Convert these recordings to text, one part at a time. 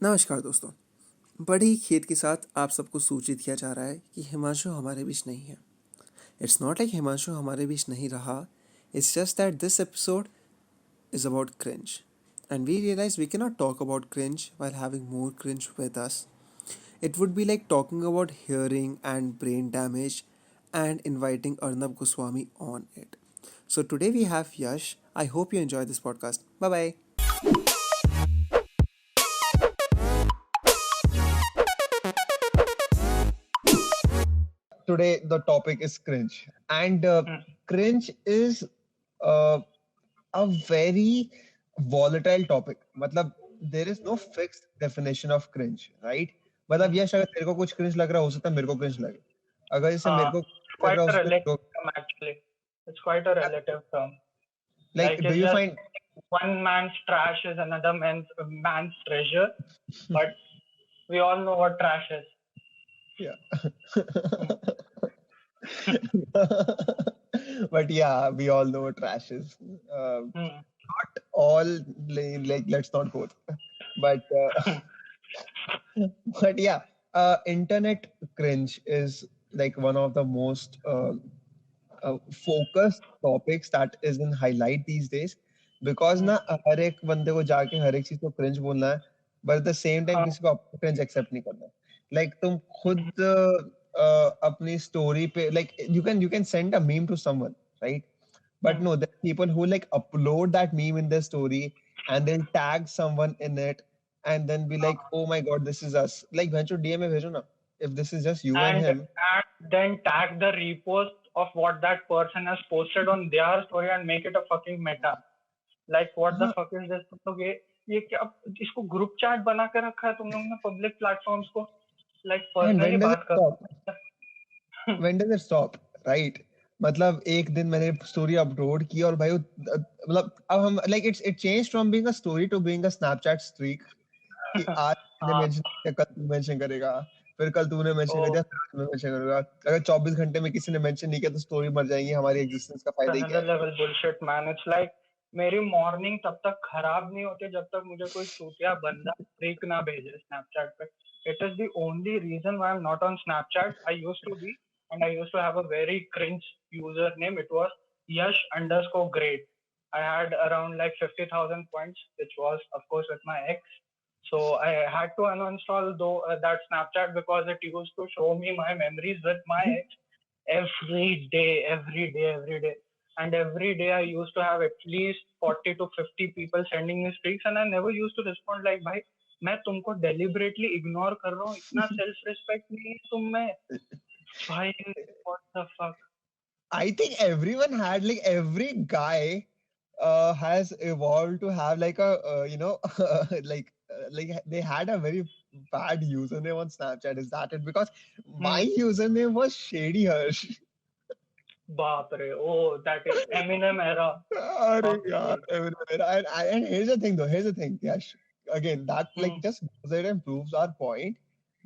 नमस्कार दोस्तों। बड़े ही खेद के साथ आप सबको सूचित किया जा रहा है कि हिमांशु हमारे बीच नहीं है। इट्स नॉट लाइक हिमांशु हमारे बीच नहीं रहा, it's just that this episode is about cringe. And we realize we cannot talk about cringe while having more cringe with us. It would be like talking about hearing and brain damage and inviting Arnab Goswami on it. So today we have Yash. I hope you enjoy this podcast. Bye bye. Today the topic is cringe, and Hmm. cringe is uh, a very volatile topic. मतलब there is no fixed definition of cringe, right? मतलब Hmm. यश अगर तेरे को कुछ cringe लग रहा है, हो सकता है मेरे को cringe लगे. अगर जैसे मेरे को It's लग quite रहा है, हो a सकता है relative तेरे को. term actually. It's quite a relative term. Like, Like do it's you just find? one man's trash is another man's treasure. But we all know what trash is. Yeah. Hmm. But yeah, we all know what trash is. Hmm. Not all, like let's not go there. But but yeah, internet cringe is like one of the most focused topics that is in highlight these days, because Hmm. ना हर एक बंदे को जाके हर एक चीज को cringe बोलना है, but at the same time Uh, किसी को अपना cringe accept नहीं करना है. Like तुम hmm. खुद अपनी story पे, like you can send a meme to someone, right? But Hmm. no, there are people who like upload that meme in their story and they'll tag someone in it and then be like, oh my god, this is us. Like, venture DM में भेजो ना. If this is just you and him. And then tag the repost of what that person has posted on their story and make it a fucking meta. Like what the हाँ, fuck is this? तुम लोग ये क्या इसको group chat बना के रखा है तुम लोग ने पब्लिक प्लेटफॉर्म्स को like and personally when does it बात stop? कर When does it stop? Right? मतलब एक दिन मैंने स्टोरी अपलोड की और भाई मतलब अब हम like it changed from being a story to being a Snapchat streak कि आज मैंने हाँ मेंशन किया, कल तू मेंशन करेगा, फिर कल तूने मेंशन कर तो दिया, फिर मैं मेंशन करूंगा. अगर 24 घंटे में किसी ने मेंशन नहीं किया तो स्टोरी मर जाएगी. हमारी एग्जिस्टेंस का फायदा ही क्या another है? level bullshit man. It's like मेरी मॉर्निंग तब तक खराब नहीं होती जब तक मुझे कोई चूतिया बंदा फ्रीक ना भेजे स्नैपचैट पे. It is the only reason why I'm not on Snapchat. I used to be, and I used to have a very cringe username. It was Yash underscore great. I had around like 50,000 points, which was of course with my ex. So I had to uninstall though that Snapchat because it used to show me my memories with my ex every day. And every day I used to have at least 40 to 50 people sending me streaks, and I never used to respond like, भाई मैं तुमको deliberately ignore कर रहा हूँ, इतना self respect नहीं है तुम में भाई. What the fuck. I think everyone had, like, every guy has evolved to have like a like they had a very bad username on Snapchat. Is that it? Because my Hmm. username was Shady Harsh. बाप रे. Oh, that is Eminem era. अरे Fuck यार, me. and here's the thing though. Here's the thing. Yash, again, that like Hmm. just goes ahead and proves our point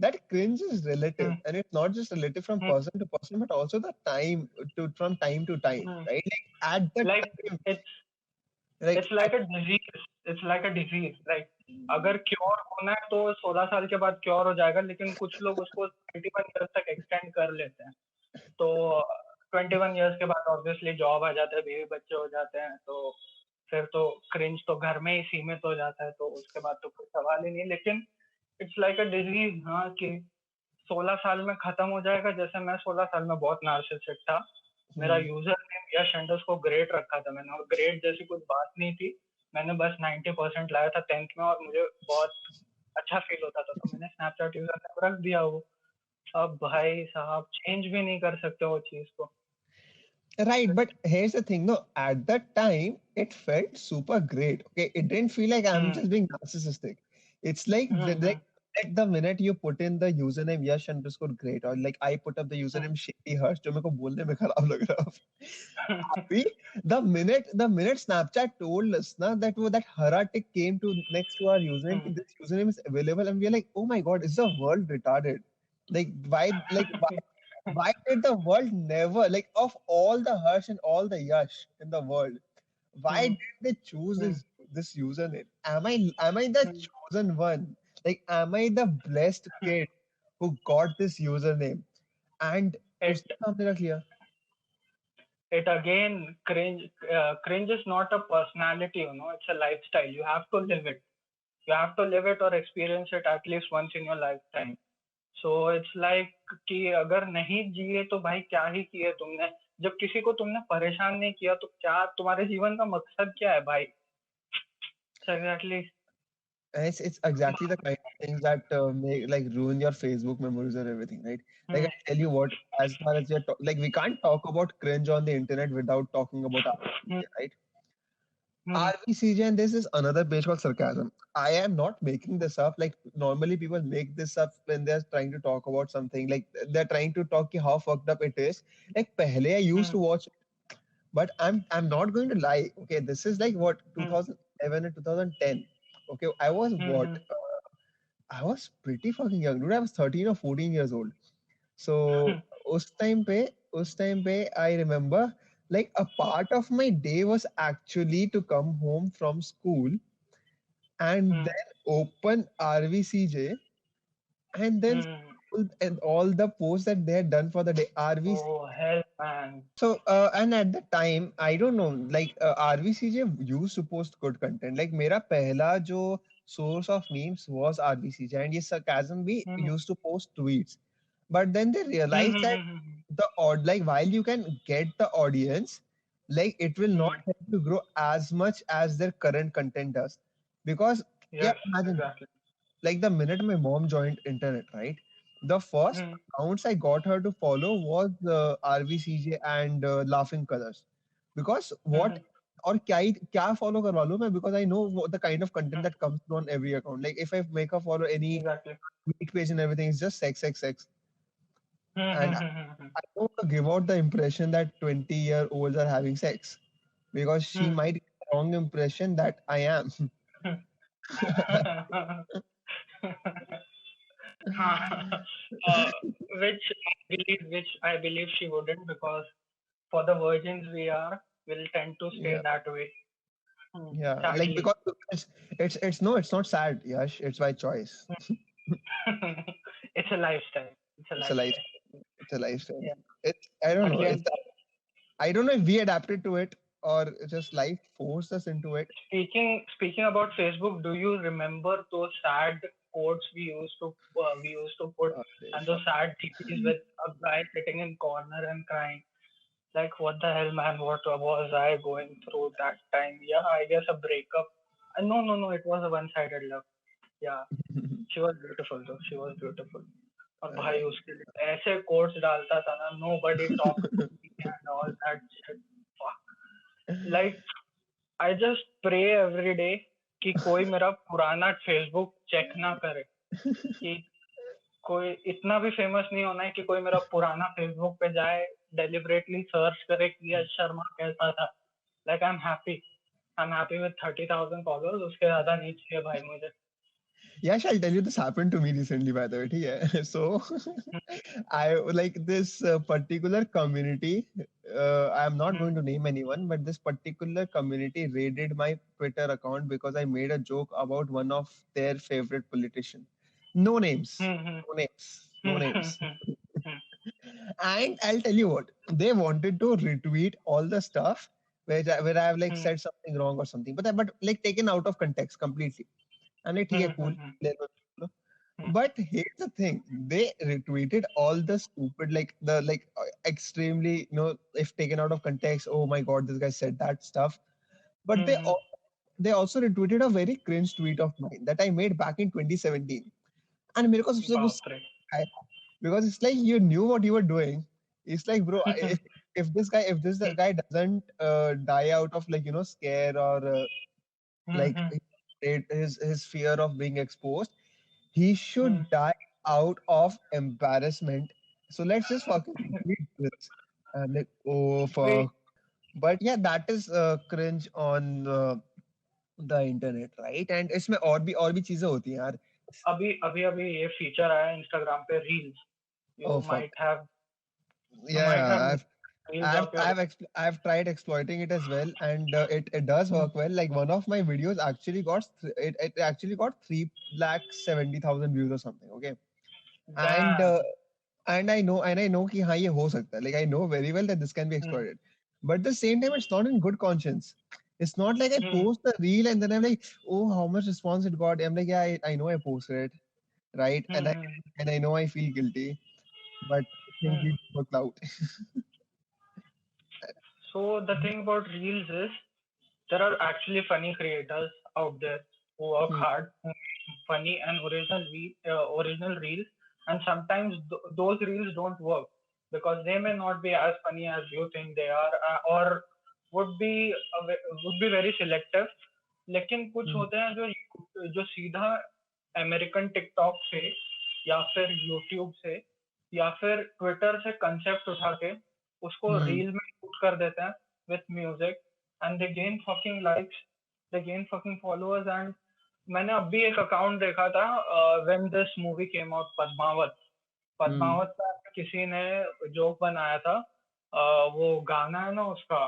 that cringe is relative, Hmm. and it's not just relative from Hmm. person to person, but also the time to from time to time, Hmm. right? Like at the Like time, it's like it's like a disease. It's like a disease. Like अगर cure होना है तो 16 साल के बाद cure हो जाएगा, लेकिन कुछ लोग उसको 21 ईयर्स तक एक्सटेंड कर लेते हैं. तो 21 ईयर्स के बाद ऑब्वियसली जॉब आ जाता है, बीवी बच्चे हो जाते हैं, तो फिर तो क्रिंज तो घर में ही सीमित हो जाता है, तो उसके बाद तो कोई सवाल ही नहीं. लेकिन इट्स लाइक अ डिजीज, हाँ, कि 16 साल में खत्म हो जाएगा. जैसे मैं 16 साल में बहुत नार्सिसिस्टिक था. मेरा hmm. यूजर नेम यश अंडर्स को ग्रेट रखा था मैंने, और ग्रेट जैसी कुछ बात नहीं थी. मैंने बस 90% लाया था 10th में, और मुझे बहुत अच्छा फील होता था, तो मैंने स्नैपचैट यूजर नेम रख दिया वो. अब भाई साहब चेंज भी नहीं कर सकते वो चीज को. Right, but here's the thing, no, at that time it felt super great. Okay, it didn't feel like I'm hmm. just being narcissistic. It's like hmm. like the minute you put in the username Yash underscore great, or like I put up the hmm. username Shady Harsh, जो मेरे को बोलने में खराब लग रहा है. हम्म. अभी the minute Snapchat told us na that that hara tick came to next to our username, hmm. this username is available, and we're like, oh my god, is the world retarded? Like why did the world never, like, of all the Harsh and all the Yash in the world, why hmm. did they choose hmm. this username? Am I the chosen one? Like, am I the blessed kid who got this username? And It उसने सामने रख लिया. it again cringe is not a personality, you know, it's a lifestyle. You have to live it. You have to live it or experience it at least once in your lifetime. So it's like कि अगर नहीं जिए तो भाई क्या ही किए तुमने. जब किसी को तुमने परेशान नहीं किया तो क्या तुम्हारे जीवन का मकसद क्या है भाई. Exactly. And it's exactly the kind of things that make like ruin your Facebook memories or everything, right? Like I tell you what, as far as like we can't talk about cringe on the internet without talking about RVCJ, right? RVCJ, and this is another page called sarcasm. I am not making this up. Like normally people make this up when they're trying to talk about something. Like they're trying to talk how fucked up it is. Like pehle I used to watch, but I'm not going to lie. Okay, this is like what 2011 and 2010. Okay, I was what I was pretty fucking young, dude. I was 13 or 14 years old. So उस time पे I remember like a part of my day was actually to come home from school and then open RVCJ and then scroll and all the posts that they had done for the day. RVCJ. Oh hell, man. So and at the time, I don't know, like RVCJ used to post good content. Like मेरा पहला जो source of memes was RVCJ, and ये sarcasm भी used to post tweets. But then they realized that the odd, like while you can get the audience, like it will not help to grow as much as their current content does. Because yeah, Yes, imagine exactly. like the minute my mom joined internet, right? The first accounts I got her to follow was RVCJ and Laughing Colors. Because what or क्या follow करवा लूँ मैं, because I know what the kind of content that comes through on every account. Like if I make her follow any Exactly. tweet page and everything, it's just sex, sex, sex. And I don't want to give out the impression that 20-year-olds are having sex, because she might get the wrong impression that I am. Which I believe she wouldn't, because for the virgins we are, will tend to stay Yeah. that way. Yeah, like Sadly. because it's no, it's not sad, Yash. It's by choice. It's a lifestyle. It's a It's a lifestyle. life. It's a lifestyle. Yeah. It's I don't know. Again, It's I don't know if we adapted to it or just life forced us into it. speaking about Facebook, do you remember those sad quotes we used to put, and those sad TPs with a guy sitting in corner and crying? Like, what the hell, man? What was I going through that time? Yeah, I guess a breakup. No, it was a one-sided love. Yeah, she was beautiful though. She was beautiful. और भाई उसके लिए ऐसे quotes डालता था ना, nobody talked to me and all that shit. Fuck. Like, I just pray every day कि कोई मेरा पुराना Facebook चेक ना करे, कि कोई इतना भी फेमस नहीं होना है कि कोई मेरा पुराना फेसबुक पे जाए, डेलिबरेटली सर्च करे कि यश शर्मा कैसा था. Like I am happy with 30,000 followers. उसके ज्यादा नहीं चाहिए भाई मुझे. Yash, I'll tell you, this happened to me recently, by the way. Yeah. So, I like this particular community. I'm not going to name anyone, but this particular community raided my Twitter account because I made a joke about one of their favorite politician. No names. No names. No names. And I'll tell you what, they wanted to retweet all the stuff where I have like said something wrong or something, but like taken out of context completely. And like, okay, cool. But here's the thing: they retweeted all the stupid, like the extremely, if taken out of context, oh my god, this guy said that stuff. But they also retweeted a very cringe tweet of mine that I made back in 2017. And मेरे को सबसे गुस्सा आया, because it's like you knew what you were doing. It's like, bro, if this guy doesn't die out of like scare or like his fear of being exposed, he should die out of embarrassment. So let's just fucking read this. And like, oh fuck. But yeah, that is cringe on the internet, right? And इसमें और भी चीजें होती हैं यार. अभी ये feature आया इंस्टाग्राम पे, reels. You Oh fuck. might have Yeah, reels of your I've tried exploiting it as well, and it does work well. Like one of my videos actually it actually got 3,70,000 views or something. Okay, and damn. I know कि हाँ ये हो सकता है. Like I know very well that this can be Hmm. exploited, but at the same time it's not in good conscience. It's not like I Hmm. post the reel and then I'm like, oh, how much response it got. I'm like, yeah, I know I posted it, right? Hmm. Hmm. And I know I feel guilty, but things Hmm. lead to clout. So the thing about reels is there are actually funny creators out there who work Hmm. hard, who make funny and original reels, and sometimes those reels don't work because they may not be as funny as you think they are, or would be would be very selective. लेकिन कुछ Hmm. होते हैं जो जो सीधा American TikTok से या फिर यूट्यूब से या फिर ट्विटर से कंसेप्ट उठा के उसको Hmm. रील में शूट कर देते हैं with music and they gain fucking likes, they gain fucking followers. And मैंने अभी एक अकाउंट देखा था when this movie came out, Padmaavat. Hmm. Padmaavat का किसी ने जोक बनाया था, वो गाना है ना उसका,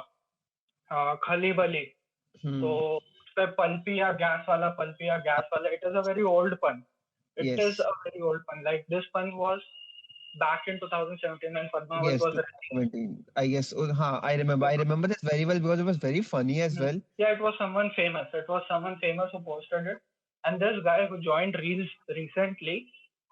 खली बली। तो Hmm. उस पे पल्पी या गैस वाला, it is a very old pun, it is Yes. A very old pun. Like this pun was back in 2017 when Padmavat Yes, was running. 2017. I guess. Oh, huh, I remember. So, I remember this very well because it was very funny as well. yeah, it was someone famous. It was someone famous who posted it. And this guy who joined Reels recently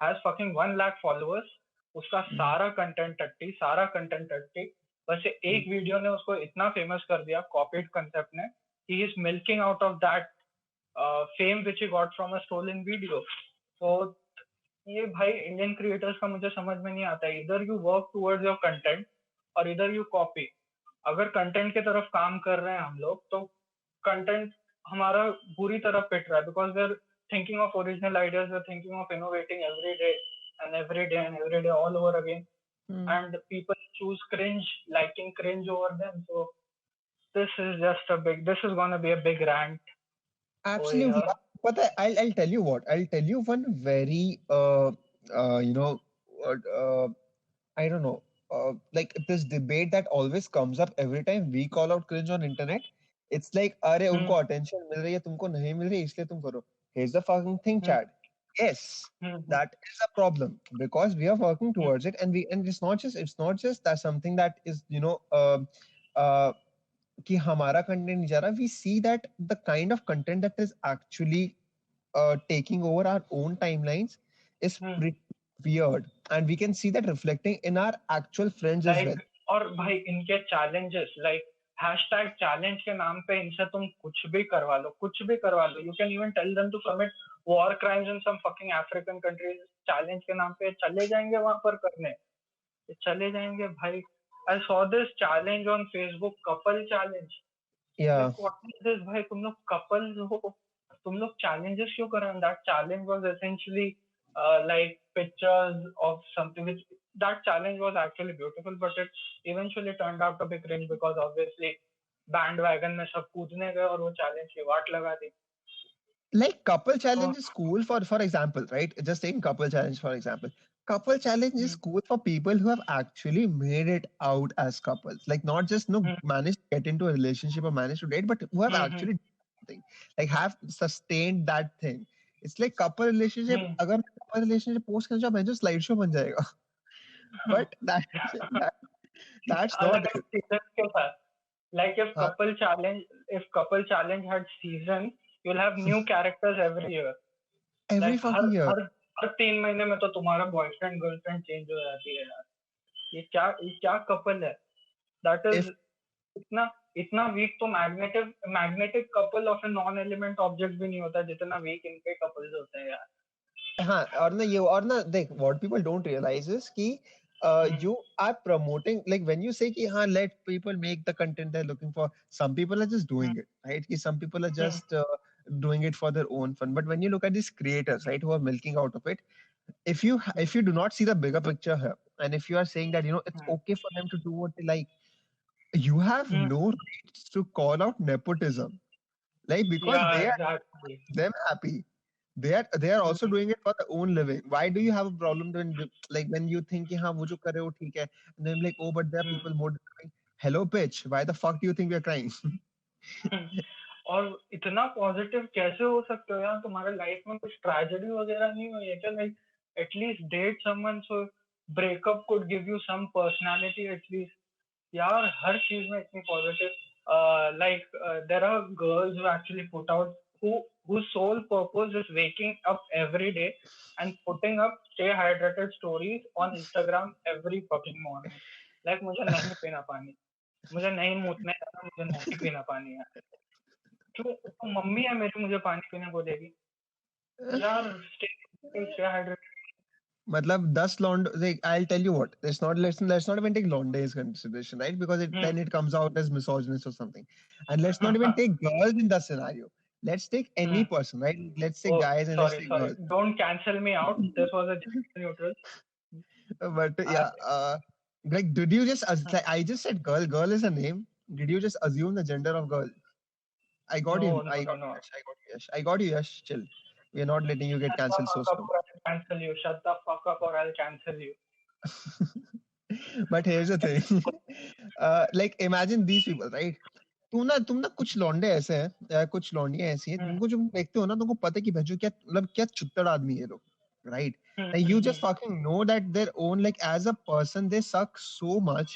has fucking 1 lakh followers. उसका Hmm. सारा content टट्टी। बस ये एक video ने उसको इतना famous कर दिया कॉपीड कंसेप्ट ने, he is milking out of that fame which he got from a stolen video. So ये भाई इंडियन क्रिएटर्स का मुझे समझ में नहीं आता है, इधर you work towards your content और इधर यू कॉपी। अगर कंटेंट की तरफ काम कर रहे हैं हम लोग तो कंटेंट हमारा बुरी तरफ पिट रहा है because we are thinking of original ideas, we are thinking of innovating every day all over again, Hmm. and people choose cringe, liking cringe over them. So this is gonna be a big rant over Absolutely. here. But I'll tell you what. I'll tell you one very you know I don't know like this debate that always comes up every time we call out cringe on internet. It's like अरे Hmm. उनको attention मिल रही है तुमको नहीं मिल रही है इसलिए तुम करो. Here's the fucking thing, Hmm. Chad. Yes, Hmm. that is a problem because we are working Hmm. towards it, and it's not just that something that is uh, कि हमारा कंटेंट नहीं जा रहा. We see that the kind of content that is actually taking over our own timelines is Hmm. pretty weird, and we can see that reflecting in our actual friends as well. Like और भाई इनके challenges, like hashtag challenge के नाम पे इनसे तुम कुछ भी करवा लो, कुछ भी करवा लो। You can even tell them to commit war crimes in some fucking African countries, challenge के नाम पे चले जाएंगे वहां पर करने, ये चले जाएंगे भाई। I saw this challenge on Facebook, couple challenge. Yeah, like what is this भाई, तुम लोग कपल्स हो, तुम लोग challenges क्यों कर रहे हो? That challenge was essentially like pictures of something which, that challenge was actually beautiful, but it eventually turned out to be cringe because obviously bandwagon में सब कूदने गए और वो challenge की वाट लगा दी। like couple तो challenge is cool for example, right? Just taking couple challenge for example. Couple challenge is cool for people who have actually made it out as couples, like not just no managed to get into a relationship or managed to date, but who have actually done something, like have sustained that thing. It's like couple relationship. अगर couple relationship post कर जाओ जो slide show बन जाएगा. But that's not अलग it. season के साथ, like हाँ, if couple challenge had season, you'll have new characters every year. every Like her fucking year. हर हर 3 महीने में तो तुम्हारा बॉयफ्रेंड गर्लफ्रेंड चेंज हो जाती है यार। ये क्या कपल है? दैट इज If इतना इतना वीक तो magnetic couple of a non element object भी नहीं होता जितना वीक इनके कपल्स होते हैं यार। हाँ और ना देख what people don't realize is कि you are promoting, like when you say कि हाँ let people make the content they're looking for, some people are just doing it, right? कि some people are just doing it for their own fun, but when you look at these creators, right, who are milking out of it, if you do not see the bigger picture here, and if you are saying that it's okay for them to do what they like, you have no rights to call out nepotism, like because Yeah, they are exactly. them happy. they are also doing it for their own living. Why do you have a problem when you think कि हाँ वो जो कर रहे हो ठीक है, and then like, oh but there are people more deserving. Hello bitch, why the fuck do you think we are crying? और इतना पॉजिटिव कैसे हो सकते हो यार? तुम्हारे लाइफ में कुछ ट्रेजेडी वगैरह नहीं हुई है क्या? Like at least date someone, so breakup could give you some personality at least. यार हर चीज में इतनी positive. Like there are girls who actually put out, whose sole purpose is waking up every day and putting up stay hydrated stories on Instagram every fucking morning. Like मुझे नहीं पीना पानी, मुझे नहीं मूतने जाना, मुझे नहीं पीना पानी है। क्यों? तो मम्मी है मेरी, मुझे पानी पीने बोलेगी? यार stay hydrated। मतलब 10 law and like I'll tell you what, let's not even take Londe as consideration, right? Because then it comes out as misogynist or something. And let's not even take girls in that scenario. Let's take any person, right? Let's take Oh, guys and let's sorry, take sorry. girls. Don't cancel me out. This was a gender neutral. But yeah, like did you just like I just said girl is a name. Did you just assume the gender of girl? I got No, you. no, no, no. I got you, Yash. Chill. We are not letting you get Shut the cancelled so fuck up soon. or I'll cancel you. Shut the fuck up or I'll cancel you. But here's the thing. Like imagine these people, right? तुम ना कुछ लौंडे ऐसे हैं, कुछ लौंडियां ऐसी हैं जिनको जब देखते हो ना तुमको पता है कि भैंसो क्या मतलब क्या चुत्तड़ आदमी है ये लोग, right? Like you just fucking know that their own, like as a person they suck so much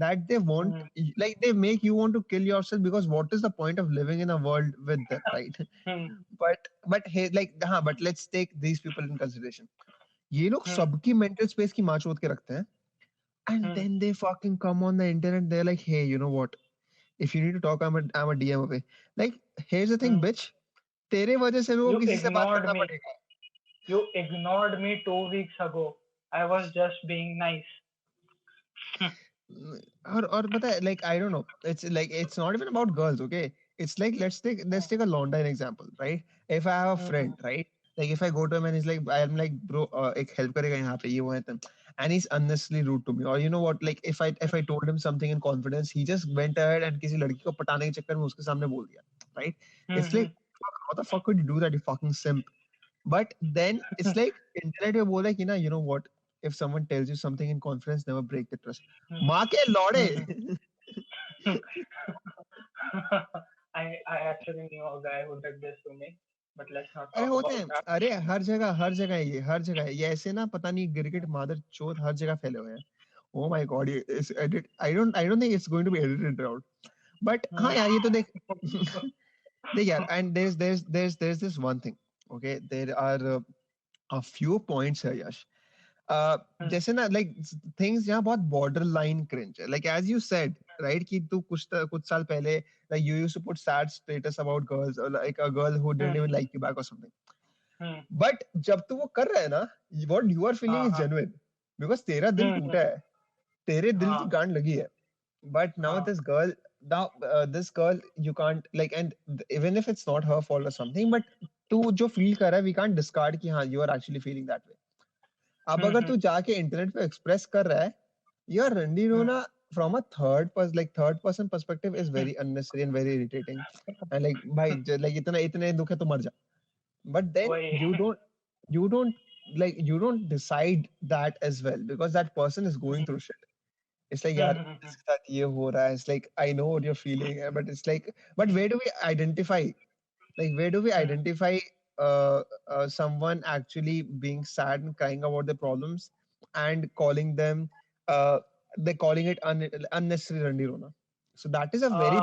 that they want, like they make you want to kill yourself, because what is the point of living in a world with them, right? but hey, like हाँ, but let's take these people in consideration. ये लोग सबकी mental space की माँ चोद के रखते हैं, and then they fucking come on the internet, they're like, hey, you know what, if you need to talk, I'm a DM away. Like here's the thing, bitch, तेरे वजह से मेरे को You किसी से बात ignored करना me. पड़ेगा. You ignored me 2 weeks ago. I was just being nice. और पता है, like I don't know, it's not even about girls, okay? It's like let's take a Londa example, right? If I have a friend, right? Like if I go to him and he's like, I'm like, bro, एक help करेगा यहाँ पे ये वो है तुम, and he's unnecessarily rude to me, or you know what, like if I told him something in confidence, he just went ahead and किसी लड़की को पटाने के चक्कर में उसके सामने बोल दिया, right? It's like, fuck, how the fuck could you do that, you fucking simp? But then it's like internet पे बोला कि ना, you know what, if someone tells you something in confidence, never break the trust. माँ के लौड़े. I actually knew a guy who did this to me, but let's not अरे talk होते about हैं, that. अरे हर जगह है ये, हर जगह है ये, ऐसे ना पता नहीं गिरगिट मादर चोद हर जगह फैले हुए हैं. Oh my god, ये इस edit, I don't think it's going to be edited out. But हाँ यार, ये तो देख देख यार, and there's this one thing, okay? There are a few points here, Yash. जैसे ना, like things यहाँ बहुत borderline cringe है. Like as you said, right, कि तू कुछ साल पहले, like you used to put sad status about girls, or like a girl who didn't even like you back or something. But जब तू वो कर रहा है ना, what you are feeling is genuine, because तेरा दिल टूटा है, तेरे दिल की गांड लगी है. But now this girl you can't, like, and even if it's not her fault or something, but तू जो feel कर रहा है, we can't discard कि हाँ you are actually feeling that way. अब अगर तू जाके इंटरनेट पे एक्सप्रेस कर रहा है, यार रंडी रोना from a third person perspective is very unnecessary and very irritating. And like भाई like इतने दुख है तो मर जा. But then you don't decide that as well, because that person is going through shit. It's like यार इसके साथ ये हो रहा है. It's like I know what you're feeling, but it's like, but where do we identify? Like where do we identify someone actually being sad and crying about their problems and calling them they're calling it unnecessary Randy Rona? So that is a very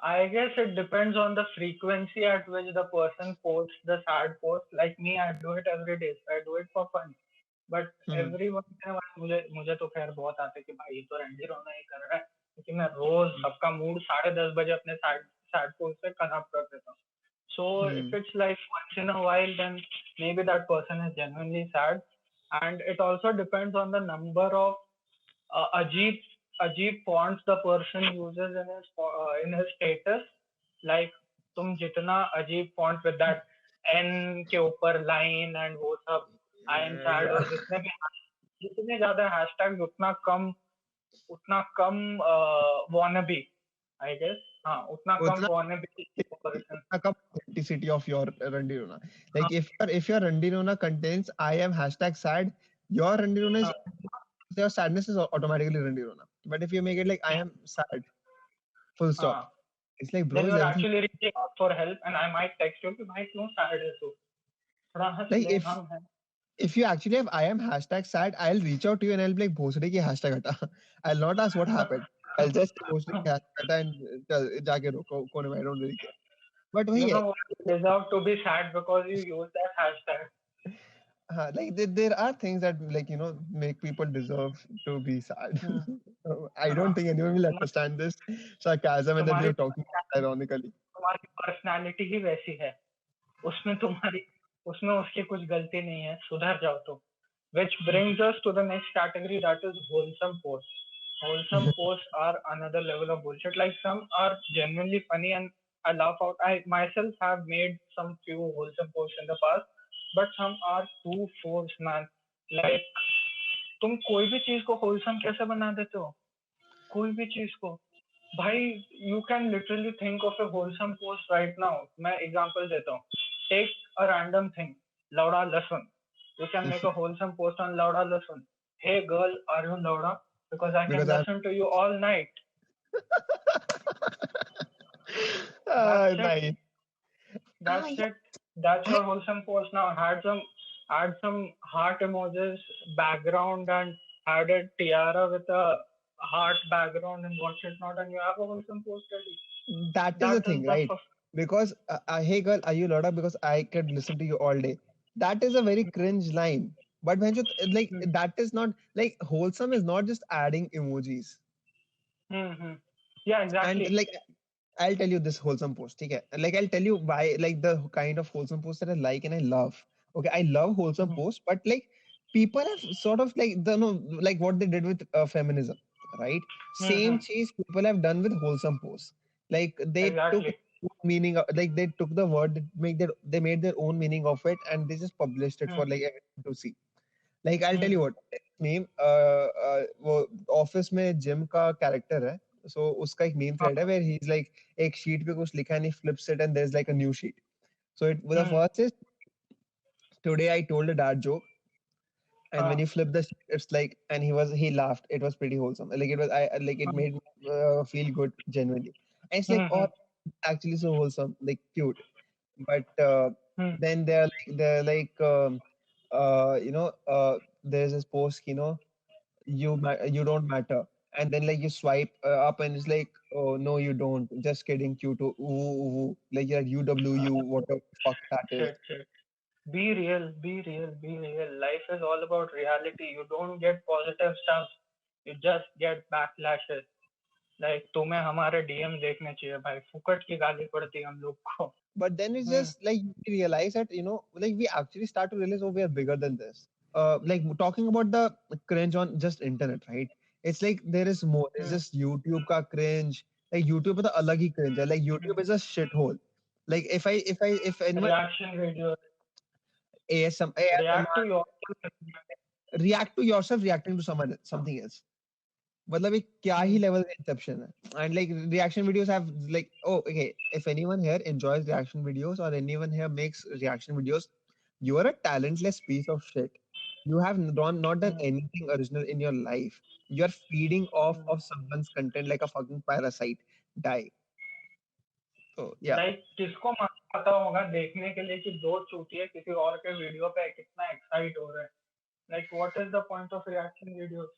I guess it depends on the frequency at which the person posts the sad post. Like me, I do it every day. So I do it for fun. But every once in a while मुझे तो खैर बहुत आते कि भाई ये तो रंडी रोना ही कर रहा है, क्योंकि मैं रोज सबका मूड 10:30 बजे अपने सैड पोस्ट से खराब कर देता हूँ. So if it's like once in a while, then maybe that person is genuinely sad. And it also depends on the number of अजीब fonts the person uses in his status. Like तुम जितना अजीब font with that N के ऊपर line and वो सब I am sad, और जितने ज्यादा hashtags उतना कम wannabe, I guess. हाँ उतना कम उतना vulnerability authenticity of your Randirona. Like if your Randirona contains I am hashtag sad, your Randirona is your sadness is automatically Randirona. But if you make it like I am sad, full stop. It's like bro, then is you're everything actually reaching out for help and I might text you कि भाई क्यों sad है तू थोड़ा हंस like ले हम हैं if you actually have I am hashtag sad, I'll reach out to you and I'll be like भोसड़ी की hashtag हटा. I'll not ask what happened. I'll just say भोसड़ी की hashtag हटा and जाके रोको कोने में I don't really care. But वही you है. know what, you deserve to be sad because you use that hashtag. Like there are things that like make people deserve to be sad. I don't think anyone will understand this sarcasm and that we तुम्हारी are talking ironically. तुम्हारी personality ही वैसी है उसमें उसकी कुछ गलती नहीं है सुधर जाओ तो which brings us to the next category, that is wholesome posts. Wholesome posts are another level of bullshit. Like some are genuinely funny and I laugh out. I myself have made some few wholesome posts in the past, but some are too forced, man. Like तुम कोई भी चीज को wholesome कैसे बना देते हो? कोई भी चीज को भाई you can literally think of a wholesome post right now. मैं example देता हूँ. Take a random thing, Lauda Lasun. You can make a wholesome post on Lauda Lasun. Hey girl, are you Lauda? Because I can Because I'm listen to you all night. That's it. nice. That's it. That's your wholesome post. Now add some heart emojis, background, and add a tiara with a heart background and watch it not, and you have a wholesome post ready. That is the That thing, is the right? Because hey girl, are you Loda? Because I could listen to you all day. That is a very cringe line. But when you like that is not like wholesome is not just adding emojis. Yeah, exactly. And like I'll tell you this wholesome post, okay? Like I'll tell you why like the kind of wholesome post that I like and I love. Okay, I love wholesome posts, but like people have sort of like the no like what they did with feminism, right? Same cheese people have done with wholesome posts. Like they took Exactly. meaning like they took the word they made their own meaning of it and they just published it for like everyone to see. Like I'll tell you what name वो office में gym का character है so उसका एक main thread है where he's like एक sheet पे कुछ लिखा है and he flips it and there's like a new sheet. So the first is today I told a dad joke and when you flip the sheet, it's like and he laughed. It was pretty wholesome. Like it was I like it made me feel good genuinely. And it's like oh actually so wholesome like cute. But then they're like there's this post you don't matter and then like you swipe up and it's like oh no you don't just kidding cute ooh, ooh, ooh. Like you're at UWU whatever the fuck that is. Shit. Be real, be real, be real. Life is all about reality. You don't get positive stuff. You just get backlashes. Like तुम्हें हमारे DM देखने चाहिए भाई फुकट की गाली पड़ती है हम लोग को. But then it's just like we realize that like we actually start to realize oh we are bigger than this. Like talking about the cringe on just internet, right? It's like there is more. It's just YouTube ka cringe. Like YouTube is a अलग ही cringe है. Like YouTube is a shithole. Like if anyone Reaction videos. ASM, react to yourself reacting to something else. मतलब एक क्या ही level का inception है. And like reaction videos have like oh okay if anyone here enjoys reaction videos or anyone here makes reaction videos, you are a talentless piece of shit. You have not done anything original in your life. You are feeding off of someone's content like a fucking parasite. Die. So yeah. Like किसको पता होगा देखने के लिए कि दो चूतिए किसी और के वीडियो पे कितना एक्साइट हो रहे हैं. Like what is the point of reaction videos?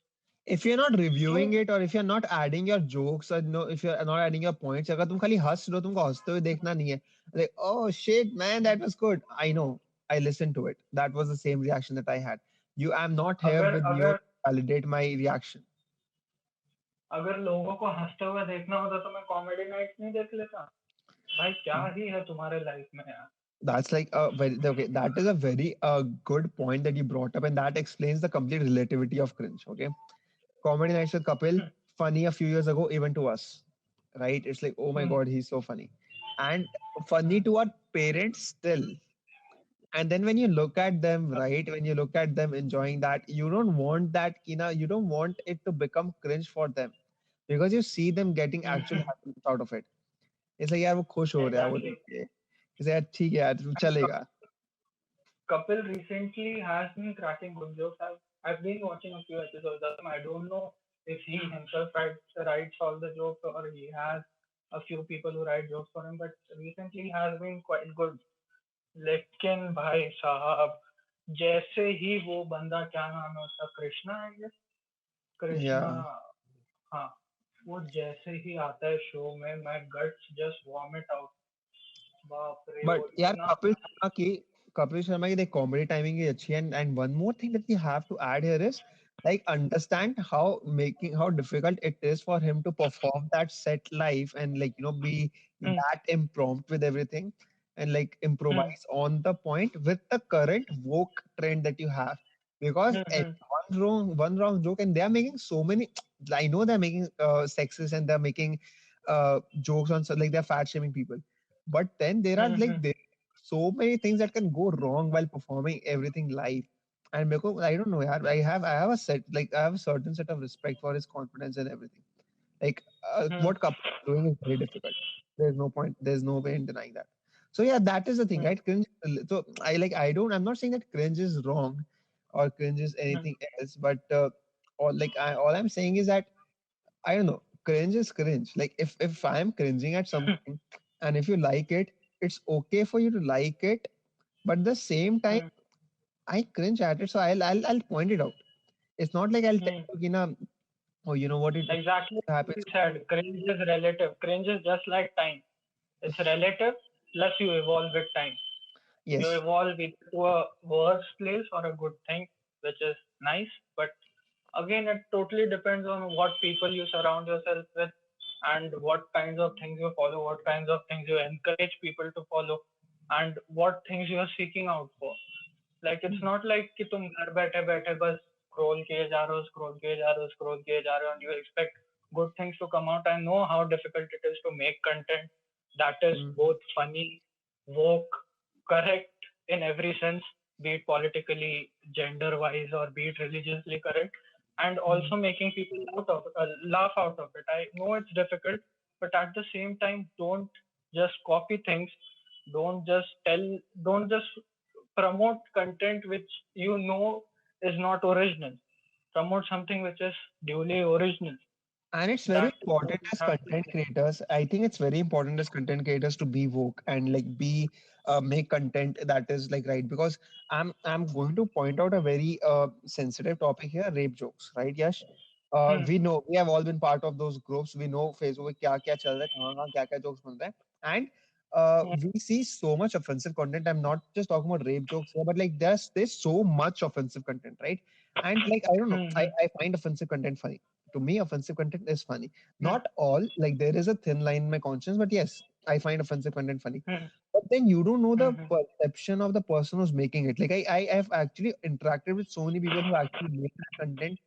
If you're not reviewing it or if you're not adding your jokes or no if you're not adding your points अगर तुम खाली हंस रहे हो तुमको हंसते हुए देखना नहीं है like oh shit man that was good I know I listened to it that was the same reaction that I had you I'm not here with you to validate my reaction. अगर लोगों को हंसते हुए देखना होता तो मैं comedy nights नहीं देख लेता भाई क्या ही है तुम्हारे लाइफ में यार. That's like a very okay. That is a very good point that you brought up, and that explains the complete relativity of cringe. Okay, comedy nights with Kapil, funny a few years ago, even to us, right? It's like, oh my god, he's so funny, and funny to our parents still. And then when you look at them, right? When you look at them enjoying that, you don't want that, you don't want it to become cringe for them because you see them getting actual happiness out of it. It's like यार वो खुश हो रहा है वो Exactly. देख के. It's like यार ठीक है यार चलेगा. Kapil recently has been cracking good jokes. I've been watching a few episodes of him. I don't know if he himself writes all the jokes or he has a few people who write jokes for him, but recently he has been quite good. लेकिन भाई साहब जैसे ही वो बंदा क्या नाम है उसका Krishna I guess Krishna Yeah. हाँ वो जैसे ही आता है शो में मैं गट्स जस्ट वॉमिट आउट बाप रे But वो यार इतना Kapil Sharma की देख comedy timing is अच्छी है, and one more thing that we have to add here is like understand how difficult it is for him to perform that set live and like be hmm that impromptu with everything and like hmm improvise on the point with the current woke trend that you have, because hmm one wrong joke and they are making so many. I know they're making sexist and they're making jokes on like they're fat shaming people, but then there are like hmm so many things that can go wrong while performing everything live. And I don't know, yaar, I have a certain set of respect for his confidence and everything. Like hmm what Kapil is doing is very difficult. There's no point. There's no way in denying that. So yeah, that is the thing, hmm right? Cringe. So I'm not saying that cringe is wrong or cringe is hmm anything else, but all I'm saying is that I don't know. Cringe is cringe. Like if I'm cringing at something, and if you like it, it's okay for you to like it. But at the same time, hmm I cringe at it, so I'll point it out. It's not like I'll tell hmm you, oh, you know what it Exactly what happens. you said. Cringe is relative. Cringe is just like time. It's relative, plus you evolve with time. You Yes, evolve either to a worse place or a good thing, which is nice. But again, it totally depends on what people you surround yourself with and what kinds of things you follow, what kinds of things you encourage people to follow, and what things you are seeking out for. Like it's not like कि तुम घर बैठे बैठे बस scroll किए जा रहे हो, scroll किए जा रहे हो, scroll किए जा रहे हो, and you expect good things to come out. I know how difficult it is to make content that is mm, both funny, woke, correct in every sense, be it politically, gender wise, or be it religiously correct, and mm. also making people laugh out of it. I know it's difficult, but at the same time, don't just copy things. Don't just tell. Don't just promote content which you know is not original. Promote something which is duly original. And it's very That important you as have to content say. creators. I think it's very important as content creators to be woke and like be make content that is like right, because I'm going to point out a very sensitive topic here, rape jokes, right? Yes. Hmm, We know, we have all been part of those groups. We know Facebook में क्या क्या चल रहा है, कहाँ कहाँ क्या क्या jokes बन रहे हैं. And hmm, we see so much offensive content. I'm not just talking about rape jokes here, but like there's so much offensive content, right? And like I don't know, hmm, I find offensive content funny. To me, offensive content is funny. hmm, Not all, like there is a thin line in my conscience, but yes, I find offensive content funny. hmm, But then you don't know the hmm, perception of the person who's making it. Like I have actually interacted with so many people who actually make that content,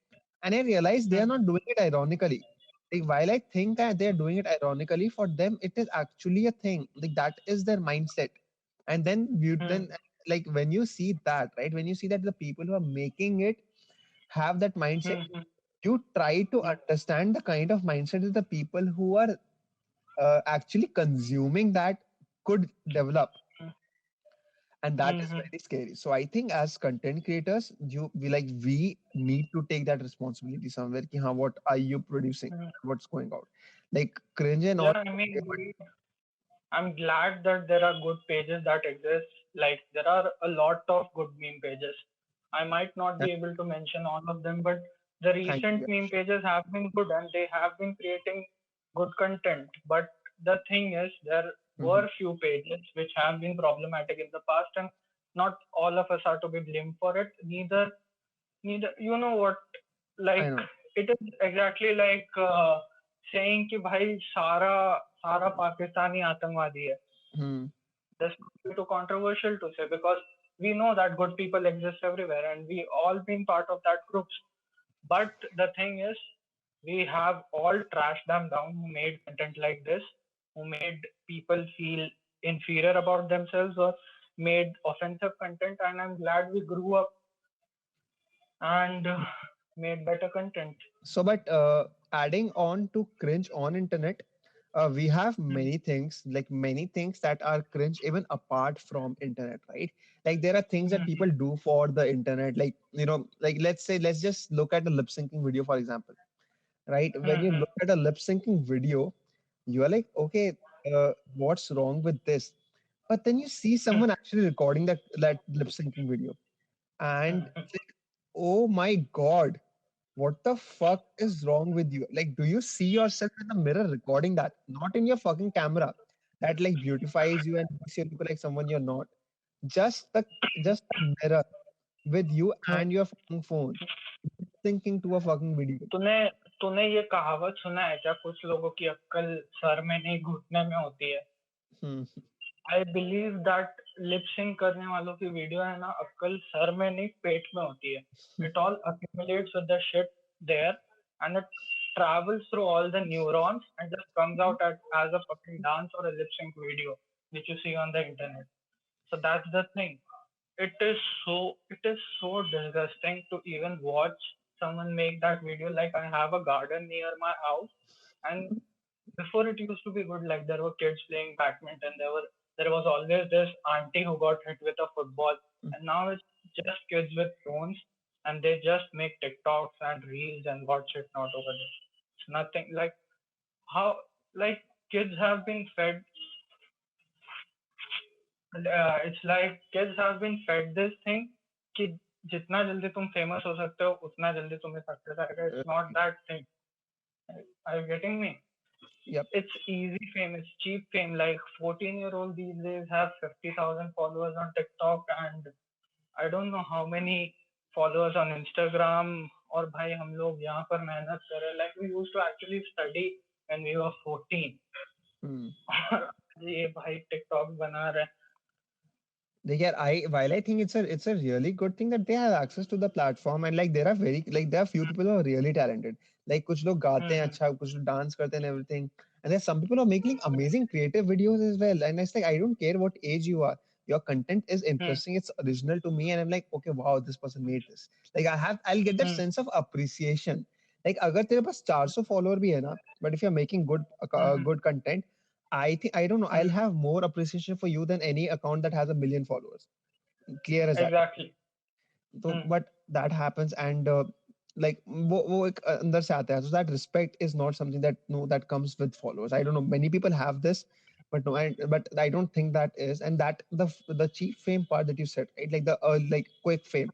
and I realized they hmm, are not doing it ironically. Like while I think that they're doing it ironically, for them it is actually a thing. Like that is their mindset. And hmm, then like when you see that, right? When you see that the people who are making it have that mindset, hmm, hmm, you try to hmm, understand the kind of mindset that the people who are actually consuming that could develop, and that hmm, is hmm. very scary. So I think as content creators, we need to take that responsibility somewhere ki, what are you producing, Hmm. what's going out, like cringe and all. Yeah, I mean, I'm glad that there are good pages that exist. Like there are a lot of good meme pages. I might not Yeah, be able to mention all of them, but the thank recent you. meme pages have been good and they have been creating good content. But the thing is, there Mhm. were few pages which have been problematic in the past, and not all of us are to be blamed for it. Neither, you know what? I Like know. it is exactly like saying कि भाई सारा सारा पाकिस्तानी आतंकवादी है. Hmm. That's too controversial to say because we know that good people exist everywhere and we all been part of that groups. But the thing is, we have all trashed them down who made content like this, who made people feel inferior about themselves or made offensive content. And I'm glad we grew up and made better content. So but adding on to cringe on internet, we have many things that are cringe even apart from internet, right? Like there are things that people do for the internet, like like let's just look at the lip syncing video, for example, right? When you look at a lip syncing video, you are like, okay, what's wrong with this? But then you see someone actually recording that lip syncing video, and it's like, oh my god, what the fuck is wrong with you? Like, do you see yourself in the mirror recording that? Not in your fucking camera that like beautifies you and makes you look like someone you're not. Just the just the mirror with you and your fucking phone thinking to a fucking video. तूने तूने ये कहावत सुना है क्या? कुछ लोगों की अक्ल सर में नहीं घुटने में होती है. Hmm. I believe that lip sync करने वालों की वीडियो है ना, अक्ल सर में नहीं पेट में होती है. It all accumulates with the shit there, and it travels through all the neurons and just comes out as a fucking dance or a lip sync video which you see on the internet. So that's the thing. It is so disgusting to even watch someone make that video. Like, I have a garden near my house, and before it used to be good. Like, there were kids playing badminton. There was always this auntie who got hit with a football, and now it's just kids with phones, and they just make TikToks and reels and what shit not over there. It's nothing like how, like, kids have been fed. It's like kids have been fed this thing कि जितना जल्दी तुम famous हो सकते हो उतना जल्दी तुम्हें सक्सेस आएगा. It's not that thing. Are you getting me? Yep. It's easy fame, it's cheap fame. Like, 14-year-old these days have 50,000 followers on TikTok, and I don't know how many followers on Instagram. और भाई हम लोग यहाँ पर मेहनत कर रहे हैं. Like, we used to actually study when we were 14. Hmm. और ये भाई TikTok बना रहे हैं. Yeah, I think it's a really good thing that they have access to the platform, and like there are few people who are really talented. Like कुछ लोग गाते हैं अच्छा, कुछ लोग dance करते हैं and everything. And there's some people who are making amazing creative videos as well. And it's like I don't care what age you are. Your content is interesting, it's original to me, and I'm like, okay, wow, this person made this. Like I'll get that sense of appreciation. Like अगर तेरे पास 400 follower भी है ना, but if you're making good content, I think I don't know. I'll have more appreciation for you than any account that has a million followers. Clear as that. Exactly. So, but that happens, and like वो एक अंदर से आता है. So that respect is not something that that comes with followers. I don't know. Many people have this, but no, but I don't think that is. And that the cheap fame part that you said, right? Like the like quick fame.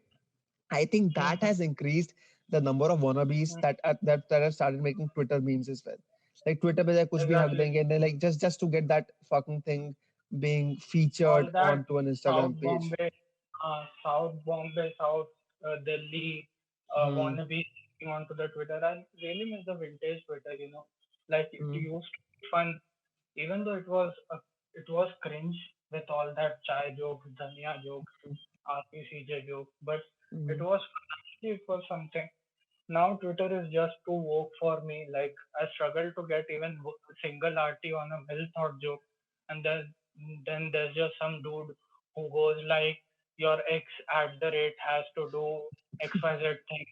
I think that has increased the number of wannabes that have started making Twitter memes as well. Like Twitter पे कुछ भी हक Exactly. देंगे, and then like just to get that fucking thing being All featured that onto an South Instagram page. Bombay, South Delhi Hmm. wannabe onto the Twitter. I really miss the vintage Twitter. Like, it Hmm. used to be fun, even though it was cringe with all that chai jokes, dhania jokes, RPCJ jokes, but it Hmm. was fun. Actually, it was something. Now Twitter is just too woke for me. Like, I struggle to get even a single RT on a well thought joke, and then there's just some dude who goes like, your ex at the rate has to do XYZ thing,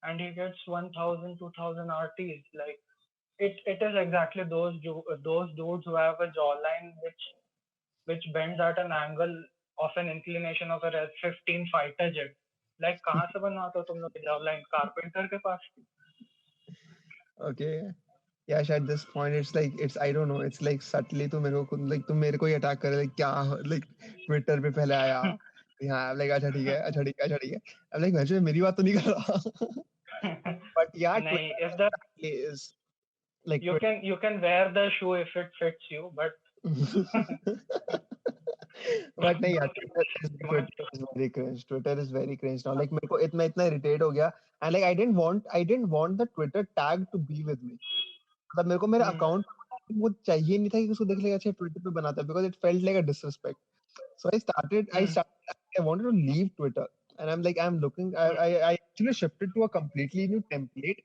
and he gets 1,000, 2,000 RTs. Like, it is exactly those dudes who have a jawline which bends at an angle of an inclination of a F-15 fighter jet. Like, कहाँ से बनवाते हो तुम लोग jawline? Carpenter के पास? Okay. Yeah, at this point it's I don't know. It's like subtly तुम मेरे को ही attack करे like क्या like Twitter पे पहले आया. हाँ, like अच्छा ठीक है, अच्छा ठीक है, अच्छा ठीक है. I'm like वैसे मेरी बात तो नहीं कर रहा. But yeah, नहीं, Twitter if the exactly is like you can wear the shoe if it fits you, but But नहीं यार, don't impress Twitter anyone. is very cringe. Twitter is very cringe now. Like मेरे को इतना irritate हो गया, and like I didn't want the Twitter tag to be with me. मतलब मेरे को मेरे Hmm. अकाउंट वो चाहिए नहीं था कि उसको देख लेगा अच्छा ट्विटर पे बनाता है, because it felt like a disrespect. So Hmm. I wanted to leave Twitter, and I'm looking. I actually shifted to a completely new template.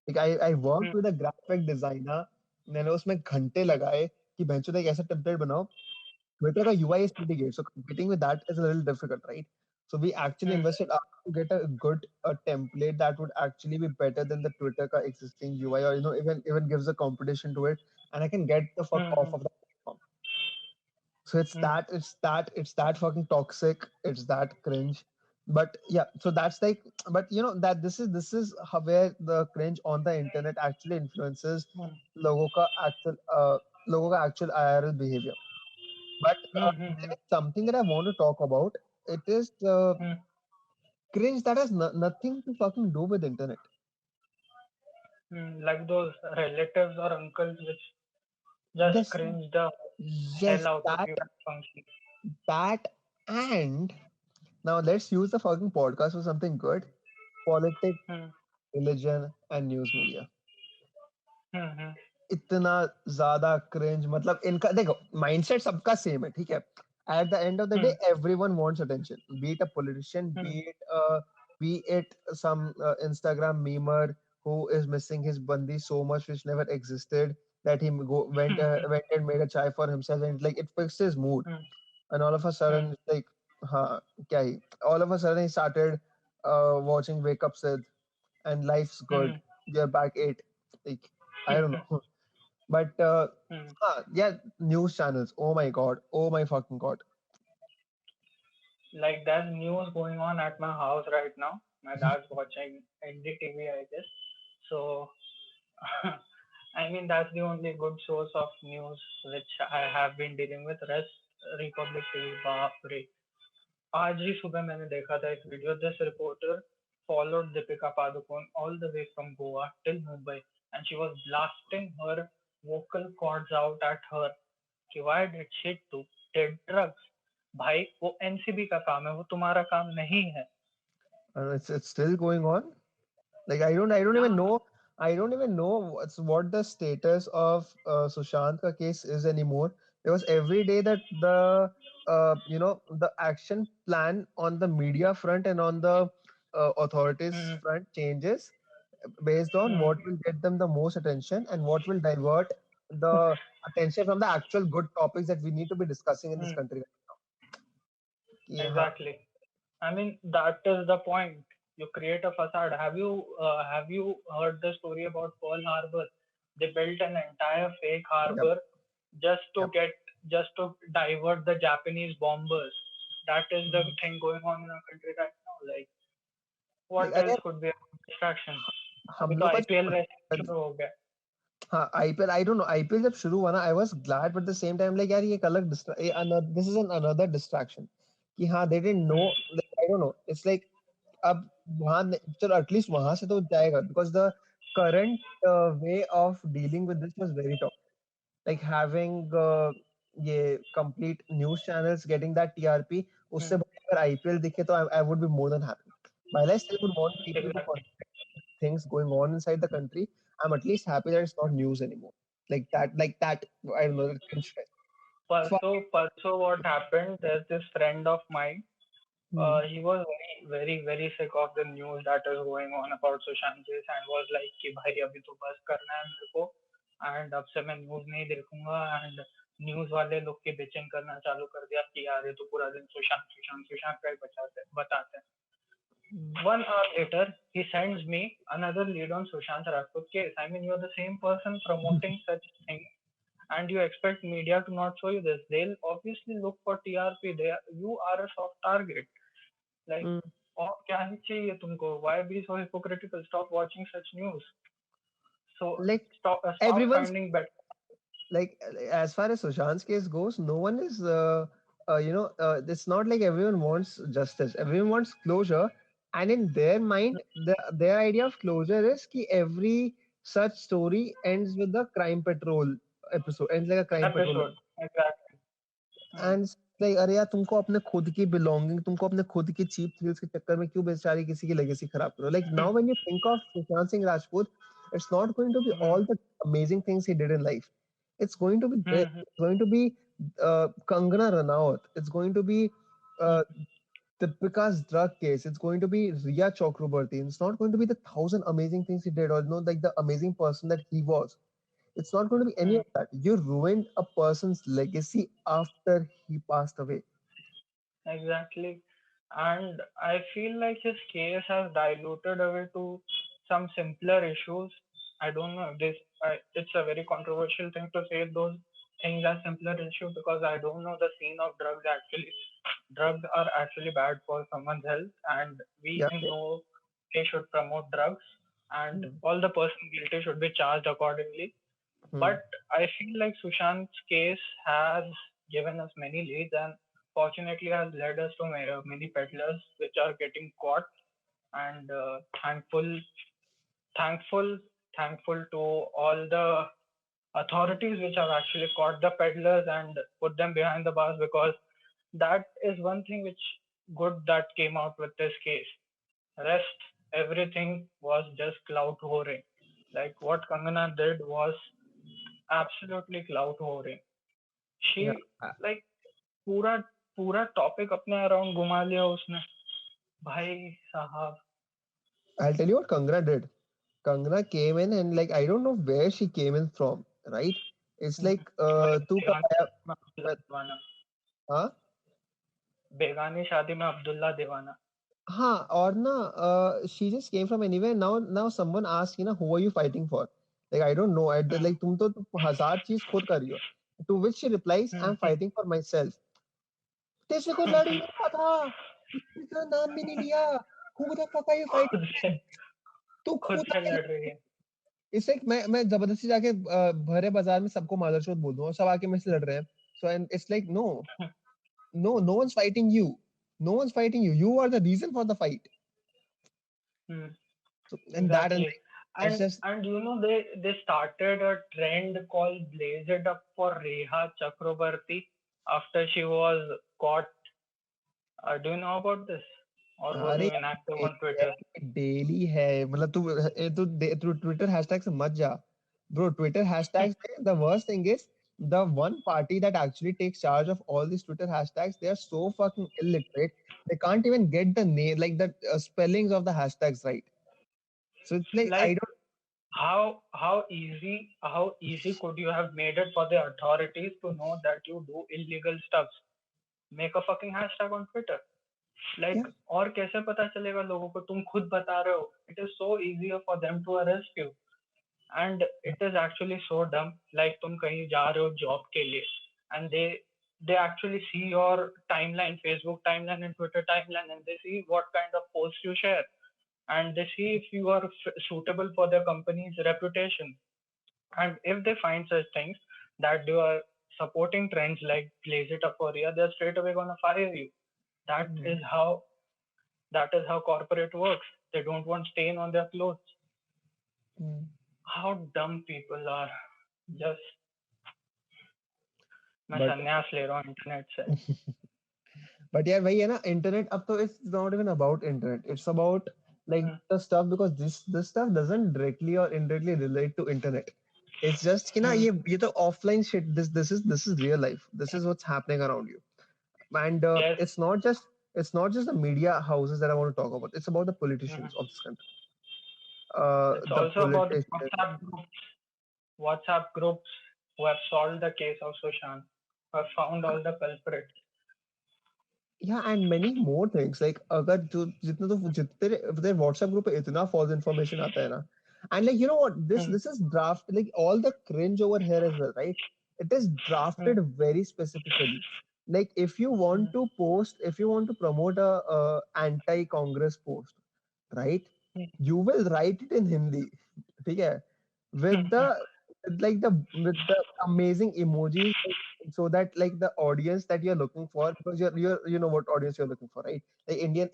Like I Hmm. worked with a graphic designer. मैंने उसमें घंटे लगाए कि भैंचोद एक ऐसा template बनाओ. Twitter का UI is pretty good, so competing with that is a little difficult, right? So we actually Hmm. invested to get a good template that would actually be better than the Twitter ka existing UI, or even gives a competition to it. and I can get the fuck off of Hmm. that platform. So it's that fucking toxic. It's that cringe. But yeah, so that's like, but you know that this is how, where the cringe on the internet actually influences Hmm. लोगों का actual लोगों का actual IRL behavior. But Hmm. there is something that I want to talk about. It is Hmm. cringe that has nothing to fucking do with internet. Like those relatives or uncles which just This cringe the hell yes, out of you at function. that and now let's use the fucking podcast for something good. Politics, Hmm. religion, and news media. Hmm. इतना ज्यादा cringe मतलब इनका देखो mindset सबका same है ठीक है. At the end of the day, Hmm. everyone wants attention. Be it a politician, Hmm. be it some Instagram memer who is missing his bandi so much which never existed that he went and made a chai for himself and like it fixed his mood. Hmm. And all of a sudden, Hmm. it's like, kya hi? All of a sudden he started watching Wake Up Sid and life's good. Hmm. You're back eight. Like, I don't know. But Hmm. yeah, news channels. Oh my god. Oh my fucking god. Like there's news going on at my house right now. My dad's watching NDTV, I guess. So, I mean, that's the only good source of news which I have been dealing with. Rest, Republic TV, बाप रे. आज ही सुबह मैंने देखा था एक video. This reporter followed Deepika Padukone all the way from Goa till Mumbai, and she was blasting her vocal cords out at her. कि why did she do did drugs? भाई वो एनसीबी का काम है, वो तुम्हारा काम नहीं है. It's still going on. Like I don't even Yeah. know. I don't even know what the status of Sushant ka case is anymore. Because every day that the action plan on the media front and on the authorities Hmm. front changes based on Hmm. what will get them the most attention and what will divert the attention from the actual good topics that we need to be discussing in this Hmm. country right now. कि हाँ, Exactly. I mean, that is the point. You create a facade. Have you heard the story about Pearl Harbor? They built an entire fake yep, harbor just to yep. get just to divert the Japanese bombers. That is the Mhm. thing going on in our country right now. Like, what Like else again, could be a distraction? अभी हम तो लोग का IPL वैसे जो शुरू हो गया. हाँ IPL I don't know IPL जब शुरू हुआ ना I was glad but the same time like यार ये एक अलग this is an another distraction कि हाँ they didn't know Hmm. Like I don't know it's like अब चलो एटलीस्ट वहां से तो जाएगा because the current way of dealing with this was very top like having ये complete news channels getting that TRP Hmm. उससे बढ़िया अगर आईपीएल दिखे तो I would be more than happy while I still would want people to Exactly. things going on inside the country, I'm at least happy that it's not news anymore. Like that, I don't know, that cringe fest. Fuck. परसों what happened? There's this friend of mine. Hmm. He was very, very sick of the news that is going on about Sushant case and was like कि भाई अभी तो बस करना है मेरे को and अब से मैं न्यूज नहीं देखूंगा and न्यूज वाले लोग की बिचिंग करना चालू कर दिया कि यार ये तो पूरा दिन सुशांत सुशांत सुशांत का ही बताते हैं. Hmm. 1 hour later, he sends me another lead on Sushant Rajput case. I mean, you're the same person promoting such things, and you expect media to not show you this. They'll obviously look for TRP. You are a soft target. Like, Hmm. और क्या ही चाहिए तुमको? Why be so hypocritical? Stop watching such news. So Like stop everyone's finding better. like as far as Sushant's case goes, no one is it's not like everyone wants justice. Everyone wants closure, and in their mind, their idea of closure is कि every such story ends with the crime patrol episode, ends like a crime patrol Episode exactly. Hmm. And like अरे यार तुमको अपने खुद की belonging तुमको अपने खुद की चीप थ्रिल्स के चक्कर में क्यों बेचारी किसी की लेगेसी खराब करो like now when you think of Sushant Singh Rajput it's not going to be Hmm. all the amazing things he did in life it's going to be Hmm. this it's going to be Kangana Ranaut it's going to be Hmm. uh, Deepika's drug case it's going to be Riya Chakraborty it's not going to be the thousand amazing things he did or like the amazing person that he was it's not going to be any Hmm. of that. You ruined a person's legacy after he passed away. Exactly. And I feel like his case has diluted away to some simpler issues. I don't know if this. It's a very controversial thing to say those things are simpler issue because I don't know the scene of drugs actually. Drugs are actually bad for someone's health, and we Yeah. in no way should promote drugs, and Hmm. all the person guilty should be charged accordingly. Hmm. But I feel like Sushant's case has given us many leads and fortunately has led us to many peddlers which are getting caught and thankful, thankful to all the authorities which have actually caught the peddlers and put them behind the bars because that is one thing which good that came out with this case. Rest, everything was just clout whoring. Like what Kangana did was absolutely clout whoring. Yeah. She like पूरा पूरा topic अपने around घुमा लिया उसने भाई साहब. I'll tell you what Kangana did. Kangana came in and like I don't know where she came in from, right? It's like तू कब बेगानी आया? शादी में अब्दुल्ला दीवाना. हाँ बेगानी शादी में अब्दुल्ला दीवाना. हाँ और ना she just came from anywhere. Now someone asked, who are you fighting for? Like I don't know. Like तुम तो हजार चीज खुद कर रही हो. To which she replies, I'm fighting for myself. तेरे को लड़ ही नहीं पता. इसका नाम भी नहीं लिया. Who the fuck are you fighting? खुद से तू खुद खुद से आके लड़ रही है. इससे मैं जबरदस्ती जाके भरे बाजार में सबको मादरचोद बोल दूं और सब आके मेरे से लड़ रहे हैं. So and it's like no one's fighting you. No one's fighting you. You are the reason for the fight. So and that and Exactly. it's just And you know they started a trend called Blaze It Up for Reha Chakrabarti after she was caught. Do you know about this? Or were अरे you inactive on Twitter? Daily है मतलब तू Twitter hashtag से मत जा bro. Twitter hashtags, the worst thing is the one party that actually takes charge of all these Twitter hashtags, they are so fucking illiterate. They can't even get the name, like the spellings of the hashtags right. So it's like I Like don't. how easy could you have made it for the authorities to know that you do illegal stuff? Make a fucking hashtag on Twitter. Like Yeah. और कैसे पता चलेगा लोगों को तुम खुद बता रहे हो. It is so easier for them to arrest you. And it is actually so dumb. Like तुम कहीं जा रहे हो job के लिए and they actually see your timeline, Facebook timeline and Twitter timeline, and they see what kind of posts you share, and they see if you are suitable for their company's reputation. And if they find such things that you are supporting trends like Blaze It Up for Ria, they're straight away gonna fire you. That is how corporate works. They don't want stain on their clothes. Mm. How dumb people are. Just मैं But संन्यास ले रहा हूँ internet से. but yeah, वही है ना internet अब तो it's not even about internet. It's about like the stuff because this stuff doesn't directly or indirectly relate to internet. It's just कि ना ये तो offline shit. This is real life. This is what's happening around you. And Yes, it's not just the media houses that I want to talk about. It's about the politicians of this country. it's The also about the politicians. WhatsApp groups who have solved the case of Sushant, who have found all the culprits. Yeah, and many more things. Like अगर जो जितने तेरे WhatsApp group पे इतना false information आता है ना, and like you know what, this is draft like all the cringe over here as well, right? It is drafted very specifically. Like if you want to promote a anti-Congress post, right? You will write it in Hindi, ठीक है? With the with the amazing emojis so that like the audience that you're looking for because you know what audience you're looking for, right? Like Indian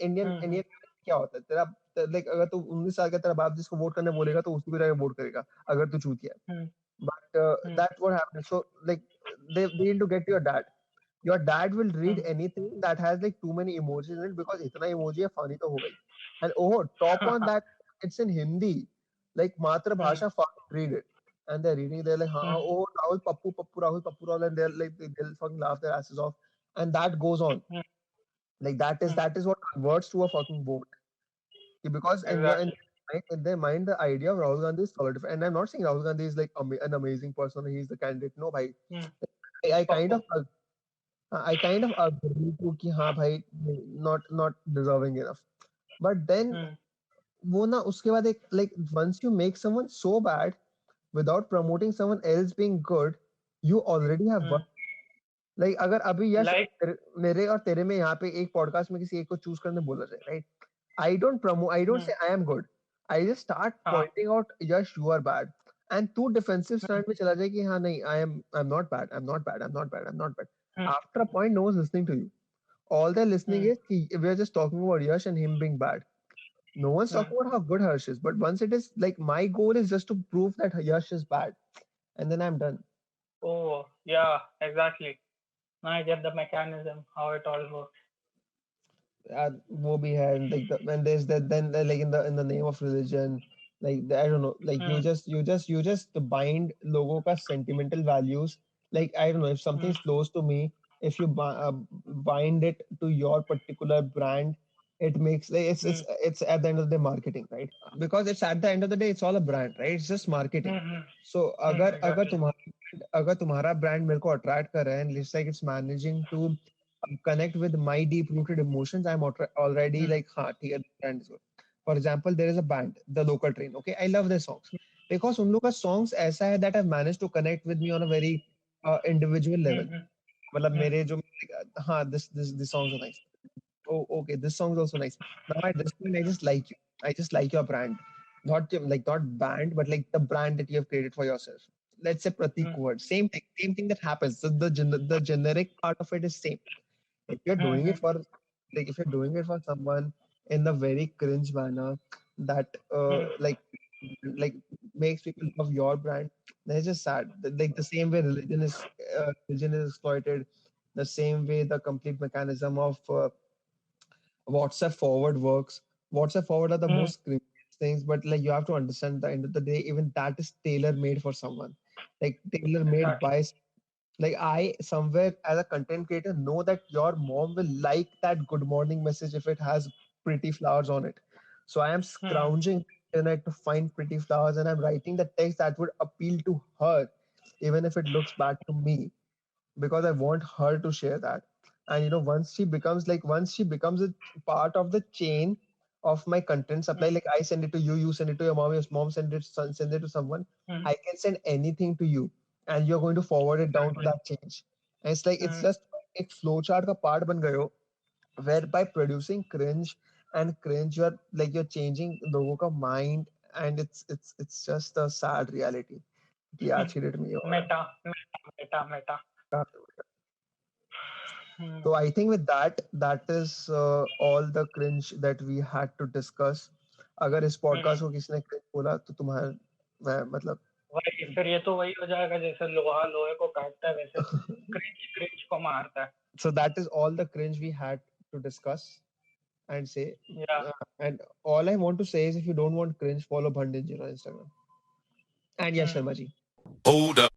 क्या होता है तेरा like अगर तू 19 साल का तेरा बाप जिसको वोट करने बोलेगा तो उसको भी जाके वोट करेगा अगर तू चूतिया है. But that's what happens. So like they need to get to your dad will read anything that has like too many emojis in it because इतना emoji है funny तो होगा ही. And oh top on that it's in Hindi like मातृभाषा fucking read it. And they're reading, they're like, oh, Rahul Pappu Rahul, and they'll fucking laugh their asses off, and that goes on. Like that is what converts to a fucking vote. Because Exactly. in their mind, the idea of Rahul Gandhi is solid. And I'm not saying Rahul Gandhi is like an amazing person. He's the candidate. No, bhai. I kind of agree to कि हाँ भाई not deserving enough. But then वो ना उसके बाद एक like once you make someone so bad without promoting someone else being good, you already have won. Like अगर अभी यश Like, मेरे और तेरे में यहाँ पे एक पॉडकास्ट में किसी एक को चूज करने बोला जाए, right? I don't promote. I don't say I am good. I just start हाँ, pointing out, Yash, you are bad. And तू defensive stand में चला जाए कि हाँ नहीं, I'm not bad. I'm not bad. I'm not bad. I'm not bad. After a point, no one's listening to you. All they're listening is कि we're just talking about Yash and him being bad. No one's talking about how good Harsh is. But once it is like my goal is just to prove that Yash is bad, and then I'm done. oh, yeah, exactly. Now I get the mechanism, how it all works. वो भी है like when there's that then like in the name of religion like I don't know like you just bind लोगों का sentimental values like I don't know if something's close to me if you bind it to your particular brand it makes like it's at the end of the day marketing right because it's at the end of the day it's all a brand right it's just marketing so अगर Exactly. अगर तुम्हारा brand मेरे को attract कर रहा है and it's like it's managing to connect with my deep rooted emotions I'm already like हाँ ठीक है brand is good. For example there is a band the local train okay I love their songs because उन लोग का songs ऐसा है that have managed to connect with me on a very individual level मतलब मेरे जो हाँ this songs are nice oh okay this song is also nice now at this point I just like you I just like your brand not band but like the brand that you have created for yourself let's say Pratik word same thing that happens so the generic part of it is same if you're doing it for like if you're doing it for someone in a very cringe manner that like makes people love your brand then it's just sad like the same way religion is exploited the same way the complete mechanism of WhatsApp forward works. WhatsApp forward are the most cringe things, but like you have to understand the end of the day, even that is tailor made for someone. Like tailor made Exactly. by like I somewhere as a content creator know that your mom will like that good morning message if it has pretty flowers on it. So I am scrounging the internet to find pretty flowers and I'm writing the text that would appeal to her, even if it looks bad to me because I want her to share that. And once she becomes a part of the chain of my content supply, like I send it to you, you send it to your mom send it to someone. I can send anything to you, and you're going to forward it down to that change. And it's like it's just a flowchart का part बन गए हो, whereby producing cringe you're changing लोगों का mind and it's just a sad reality कि आज की date में ये हो रहा Meta. है. So I think with that, that is all the cringe that we had to discuss. अगर इस podcast को किसी ने cringe बोला तो तुम्हारा मैं मतलब वही फिर ये तो वही हो जाएगा जैसे लोहा लोहे को काटता है वैसे क्रिंज को मारता है. so that is all the cringe we had to discuss and say. Yeah. And all I want to say is if you don't want cringe, follow Bhandinji on Instagram. And yeah, Sharma ji. Hold up.